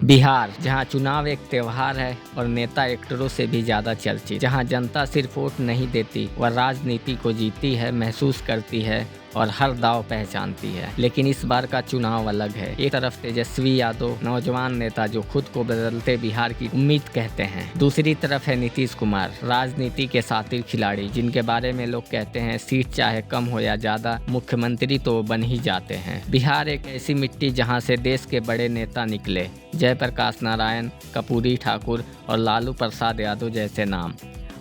बिहार, जहां चुनाव एक त्योहार है और नेता एक्टरों से भी ज्यादा चर्चित, जहां जनता सिर्फ वोट नहीं देती, वह राजनीति को जीती है, महसूस करती है और हर दाव पहचानती है। लेकिन इस बार का चुनाव अलग है। एक तरफ तेजस्वी यादव, नौजवान नेता जो खुद को बदलते बिहार की उम्मीद कहते हैं, दूसरी तरफ है नीतीश कुमार, राजनीति के शातिर खिलाड़ी, जिनके बारे में लोग कहते हैं सीट चाहे कम हो या ज्यादा, मुख्यमंत्री तो बन ही जाते हैं। बिहार एक ऐसी मिट्टी जहां से देश के बड़े नेता निकले, जयप्रकाश नारायण, कर्पूरी ठाकुर और लालू प्रसाद यादव जैसे नाम।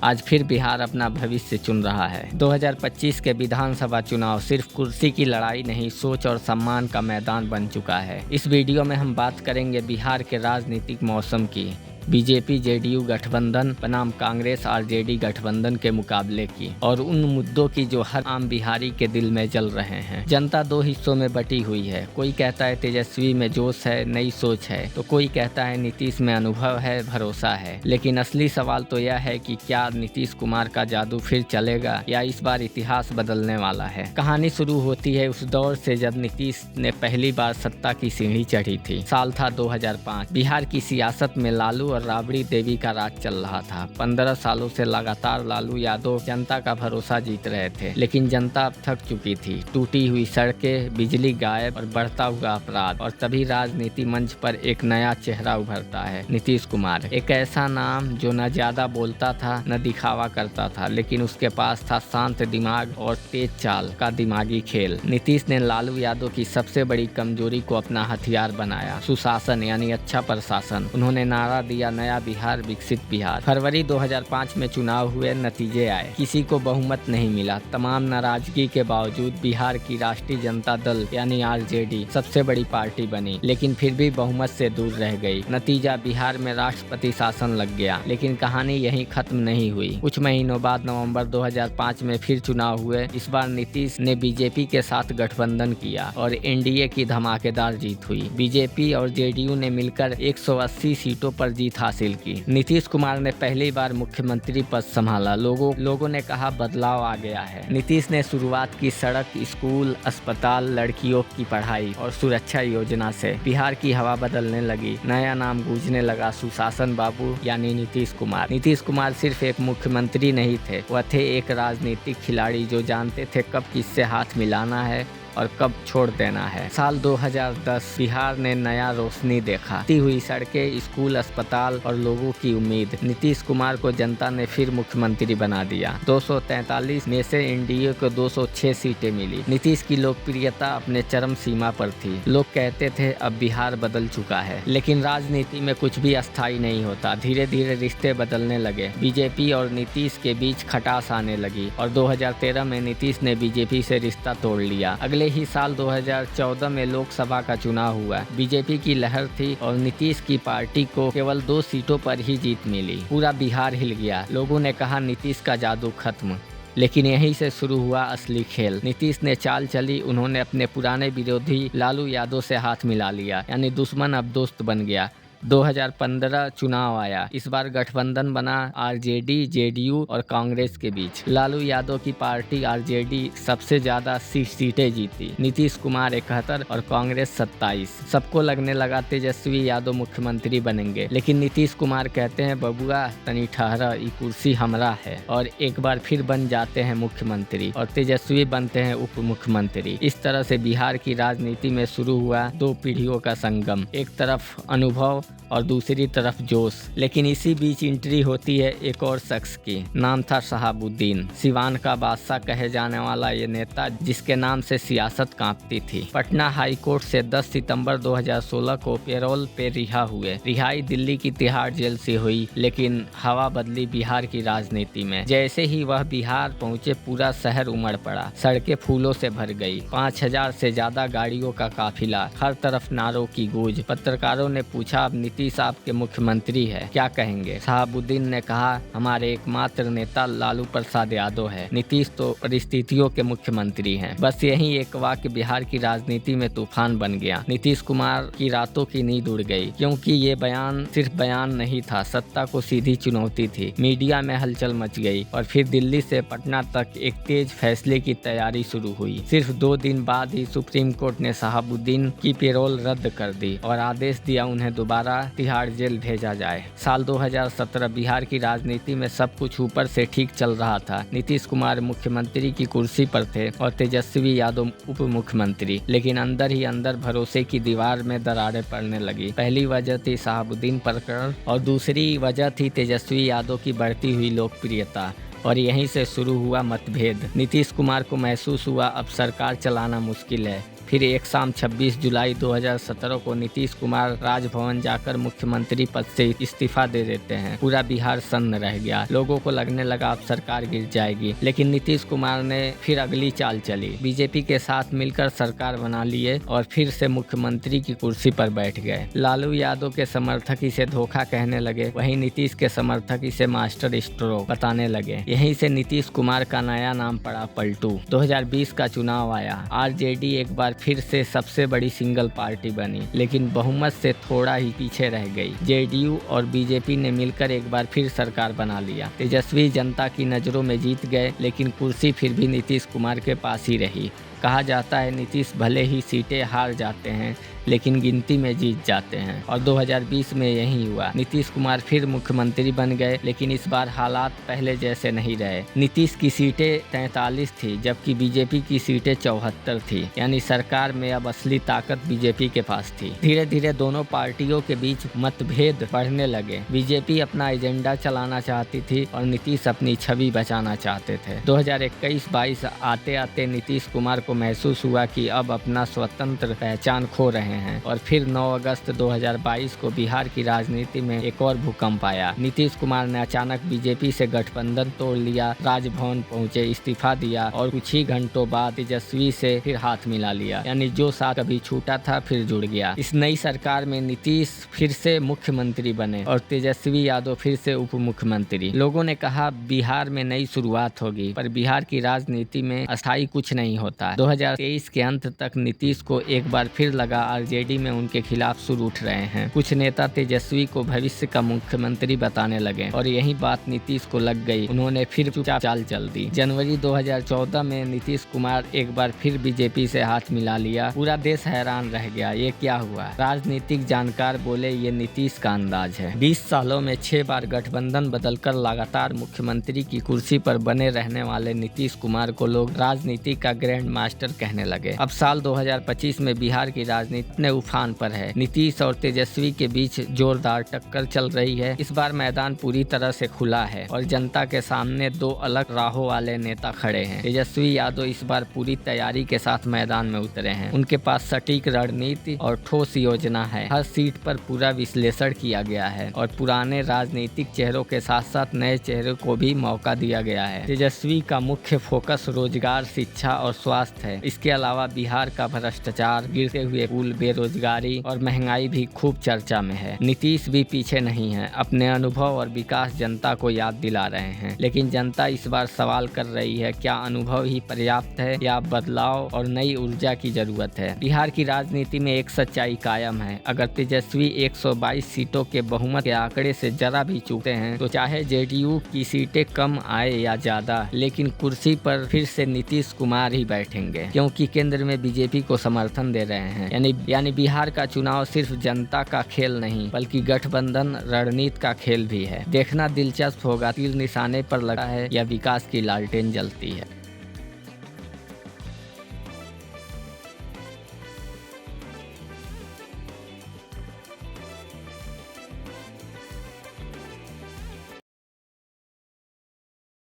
आज फिर बिहार अपना भविष्य चुन रहा है। 2025 के विधानसभा चुनाव सिर्फ कुर्सी की लड़ाई नहीं, सोच और सम्मान का मैदान बन चुका है। इस वीडियो में हम बात करेंगे बिहार के राजनीतिक मौसम की, बीजेपी जेडीयू गठबंधन बनाम कांग्रेस आरजेडी गठबंधन के मुकाबले की, और उन मुद्दों की जो हर आम बिहारी के दिल में जल रहे हैं। जनता दो हिस्सों में बटी हुई है। कोई कहता है तेजस्वी में जोश है, नई सोच है, तो कोई कहता है नीतीश में अनुभव है, भरोसा है। लेकिन असली सवाल तो यह है कि क्या नीतीश कुमार का जादू फिर चलेगा या इस बार इतिहास बदलने वाला है। कहानी शुरू होती है उस दौर से जब नीतीश ने पहली बार सत्ता की सीढ़ी चढ़ी थी। साल था 2005। बिहार की सियासत में लालू और राबड़ी देवी का राज चल रहा था। 15 सालों से लगातार लालू यादव जनता का भरोसा जीत रहे थे, लेकिन जनता अब थक चुकी थी। टूटी हुई सड़कें, बिजली गायब और बढ़ता हुआ अपराध। और तभी राजनीति मंच पर एक नया चेहरा उभरता है, नीतीश कुमार। एक ऐसा नाम जो न ज्यादा बोलता था, न दिखावा करता था, लेकिन उसके पास था शांत दिमाग और तेज चाल का दिमागी खेल। नीतीश ने लालू यादव की सबसे बड़ी कमजोरी को अपना हथियार बनाया, सुशासन यानी अच्छा प्रशासन। उन्होंने नारा दिया नया बिहार, विकसित बिहार। फरवरी 2005 में चुनाव हुए, नतीजे आए। किसी को बहुमत नहीं मिला। तमाम नाराजगी के बावजूद बिहार की राष्ट्रीय जनता दल यानी आरजेडी सबसे बड़ी पार्टी बनी, लेकिन फिर भी बहुमत से दूर रह गई। नतीजा, बिहार में राष्ट्रपति शासन लग गया। लेकिन कहानी यहीं खत्म नहीं हुई। कुछ महीनों बाद नवंबर 2005 में फिर चुनाव हुए। इस बार नीतीश ने बीजेपी के साथ गठबंधन किया और एनडीए की धमाकेदार जीत हुई। बीजेपी और जेडीयू ने मिलकर 180 सीटों पर जीत हासिल की। नीतीश कुमार ने पहली बार मुख्यमंत्री पद संभाला। लोगों ने कहा बदलाव आ गया है। नीतीश ने शुरुआत की सड़क, स्कूल, अस्पताल, लड़कियों की पढ़ाई और सुरक्षा योजना से। बिहार की हवा बदलने लगी। नया नाम गूंजने लगा, सुशासन बाबू यानी नीतीश कुमार। नीतीश कुमार सिर्फ एक मुख्यमंत्री नहीं थे, वह थे एक राजनीतिक खिलाड़ी जो जानते थे कब किससे हाथ मिलाना है और कब छोड़ देना है। साल 2010 बिहार ने नया रोशनी देखा। टी हुई सड़कें, स्कूल, अस्पताल और लोगों की उम्मीद। नीतीश कुमार को जनता ने फिर मुख्यमंत्री बना दिया। 243 में से एनडीए को 206 सीटें मिली। नीतीश की लोकप्रियता अपने चरम सीमा पर थी। लोग कहते थे अब बिहार बदल चुका है। लेकिन राजनीति में कुछ भी अस्थायी नहीं होता। धीरे धीरे रिश्ते बदलने लगे। बीजेपी और नीतीश के बीच खटास आने लगी और 2013 में नीतीश ने बीजेपी से रिश्ता तोड़ लिया। अगले ही साल 2014 में लोकसभा का चुनाव हुआ। बीजेपी की लहर थी और नीतीश की पार्टी को केवल 2 सीटों पर ही जीत मिली। पूरा बिहार हिल गया। लोगों ने कहा नीतीश का जादू खत्म। लेकिन यहीं से शुरू हुआ असली खेल। नीतीश ने चाल चली। उन्होंने अपने पुराने विरोधी लालू यादव से हाथ मिला लिया, यानी दुश्मन अब दोस्त बन गया। 2015 चुनाव आया। इस बार गठबंधन बना आरजेडी, जेडीयू और कांग्रेस के बीच। लालू यादव की पार्टी आरजेडी सबसे ज्यादा सीटें जीती। नीतीश कुमार 71 और कांग्रेस 27। सबको लगने लगा तेजस्वी यादव मुख्यमंत्री बनेंगे, लेकिन नीतीश कुमार कहते हैं बबुआ तनी ठहरा, ये कुर्सी हमरा है, और एक बार फिर बन जाते हैं मुख्यमंत्री और तेजस्वी बनते हैं उप मुख्यमंत्री। इस तरह से बिहार की राजनीति में शुरू हुआ 2 पीढ़ियों का संगम। एक तरफ अनुभव और दूसरी तरफ जोश। लेकिन इसी बीच एंट्री होती है एक और शख्स की। नाम था शहाबुद्दीन। सिवान का बादशाह कहे जाने वाला ये नेता, जिसके नाम से सियासत कांपती थी। पटना हाई कोर्ट से 10 सितंबर 2016 को पैरोल पे रिहा हुए। रिहाई दिल्ली की तिहाड़ जेल से हुई, लेकिन हवा बदली बिहार की राजनीति में। जैसे ही वह बिहार पहुंचे, पूरा शहर उमड़ पड़ा। सड़कें फूलों से भर गई। 5000 से ज्यादा गाड़ियों का काफिला, हर तरफ नारों की गूंज। पत्रकारों ने पूछा अब नीतीश आपके मुख्यमंत्री है, क्या कहेंगे? शहाबुद्दीन ने कहा हमारे एकमात्र नेता लालू प्रसाद यादव है, नीतीश तो परिस्थितियों के मुख्यमंत्री हैं। बस यही एक वाक्य बिहार की राजनीति में तूफान बन गया। नीतीश कुमार की रातों की नींद उड़ गई, क्योंकि ये बयान सिर्फ बयान नहीं था, सत्ता को सीधी चुनौती थी। मीडिया में हलचल मच गई और फिर दिल्ली से पटना तक एक तेज फैसले की तैयारी शुरू हुई। सिर्फ 2 दिन बाद ही सुप्रीम कोर्ट ने शहाबुद्दीन की पैरोल रद्द कर दी और आदेश दिया उन्हें दोबारा तिहाड़ जेल भेजा जाए। साल 2017 बिहार की राजनीति में सब कुछ ऊपर से ठीक चल रहा था। नीतीश कुमार मुख्यमंत्री की कुर्सी पर थे और तेजस्वी यादव उप मुख्यमंत्री, लेकिन अंदर ही अंदर भरोसे की दीवार में दरारें पड़ने लगी। पहली वजह थी शहाबुद्दीन प्रकरण और दूसरी वजह थी तेजस्वी यादव की बढ़ती हुई लोकप्रियता, और यहीं से शुरू हुआ मतभेद। नीतीश कुमार को महसूस हुआ अब सरकार चलाना मुश्किल है। फिर एक शाम 26 जुलाई 2017 को नीतीश कुमार राजभवन जाकर मुख्यमंत्री पद से इस्तीफा दे देते हैं। पूरा बिहार सन्न रह गया। लोगों को लगने लगा अब सरकार गिर जाएगी, लेकिन नीतीश कुमार ने फिर अगली चाल चली। बीजेपी के साथ मिलकर सरकार बना लिए और फिर से मुख्यमंत्री की कुर्सी पर बैठ गए। लालू यादव के समर्थक इसे धोखा कहने लगे, वहीं नीतीश के समर्थक इसे मास्टर स्ट्रोक बताने लगे। यहीं से नीतीश कुमार का नया नाम पड़ा पलटू। 2020 का चुनाव आया। आरजेडी एक बार फिर से सबसे बड़ी सिंगल पार्टी बनी, लेकिन बहुमत से थोड़ा ही पीछे रह गई। जेडीयू और बीजेपी ने मिलकर एक बार फिर सरकार बना लिया। तेजस्वी जनता की नज़रों में जीत गए, लेकिन कुर्सी फिर भी नीतीश कुमार के पास ही रही। कहा जाता है नीतीश भले ही सीटें हार जाते हैं, लेकिन गिनती में जीत जाते हैं, और 2020 में यही हुआ। नीतीश कुमार फिर मुख्यमंत्री बन गए, लेकिन इस बार हालात पहले जैसे नहीं रहे। नीतीश की सीटें 43 थी, जबकि बीजेपी की सीटें 74 थी। यानी सरकार में अब असली ताकत बीजेपी के पास थी। धीरे धीरे दोनों पार्टियों के बीच मतभेद बढ़ने लगे। बीजेपी अपना एजेंडा चलाना चाहती थी और नीतीश अपनी छवि बचाना चाहते थे। 2021-22 आते आते नीतीश कुमार को महसूस हुआ कि अब अपना स्वतंत्र पहचान खो रहे हैं, और फिर 9 अगस्त 2022 को बिहार की राजनीति में एक और भूकंप आया। नीतीश कुमार ने अचानक बीजेपी से गठबंधन तोड़ लिया, राजभवन पहुंचे, इस्तीफा दिया और कुछ ही घंटों बाद तेजस्वी से फिर हाथ मिला लिया। यानी जो साथ कभी छूटा था फिर जुड़ गया। इस नई सरकार में नीतीश फिर से मुख्यमंत्री बने और तेजस्वी यादव फिर से उप मुख्यमंत्री। लोगों ने कहा बिहार में नई शुरुआत होगी, पर बिहार की राजनीति में अस्थायी कुछ नहीं होता। 2023 के अंत तक नीतीश को एक बार फिर लगा आरजेडी में उनके खिलाफ सुर उठ रहे हैं। कुछ नेता तेजस्वी को भविष्य का मुख्यमंत्री बताने लगे, और यही बात नीतीश को लग गई। उन्होंने फिर चुपचाप चाल चल दी। जनवरी 2014 में नीतीश कुमार एक बार फिर बीजेपी से हाथ मिला लिया। पूरा देश हैरान रह गया, ये क्या हुआ। राजनीतिक जानकार बोले ये नीतीश का अंदाज है। 20 सालों में 6 बार गठबंधन बदलकर लगातार मुख्यमंत्री की कुर्सी पर बने रहने वाले नीतीश कुमार को लोग राजनीति का ग्रैंड मास्टर कहने लगे। अब साल 2025 में बिहार की राजनीति अपने उफान पर है। नीतीश और तेजस्वी के बीच जोरदार टक्कर चल रही है। इस बार मैदान पूरी तरह से खुला है और जनता के सामने 2 अलग राहों वाले नेता खड़े हैं। तेजस्वी यादव इस बार पूरी तैयारी के साथ मैदान में उतरे हैं। उनके पास सटीक रणनीति और ठोस योजना है। हर सीट पर पूरा विश्लेषण किया गया है और पुराने राजनीतिक चेहरों के साथ साथ नए चेहरों को भी मौका दिया गया है। तेजस्वी का मुख्य फोकस रोजगार, शिक्षा और स्वास्थ्य है। इसके अलावा बिहार का भ्रष्टाचार, गिरते हुए पुल, बेरोजगारी और महंगाई भी खूब चर्चा में है। नीतीश भी पीछे नहीं है, अपने अनुभव और विकास जनता को याद दिला रहे हैं। लेकिन जनता इस बार सवाल कर रही है, क्या अनुभव ही पर्याप्त है या बदलाव और नई ऊर्जा की जरूरत है। बिहार की राजनीति में एक सच्चाई कायम है। अगर तेजस्वी 122 सीटों के बहुमत के आंकड़े से जरा भी चूकते हैं तो चाहे जेडीयू की सीटें कम आए या ज्यादा, लेकिन कुर्सी पर फिर से नीतीश कुमार ही बैठेंगे, क्योंकि केंद्र में बीजेपी को समर्थन दे रहे हैं। यानी बिहार का चुनाव सिर्फ जनता का खेल नहीं, बल्कि गठबंधन रणनीति का खेल भी है। देखना दिलचस्प होगा, तीर निशाने पर लगा है या विकास की लालटेन जलती है।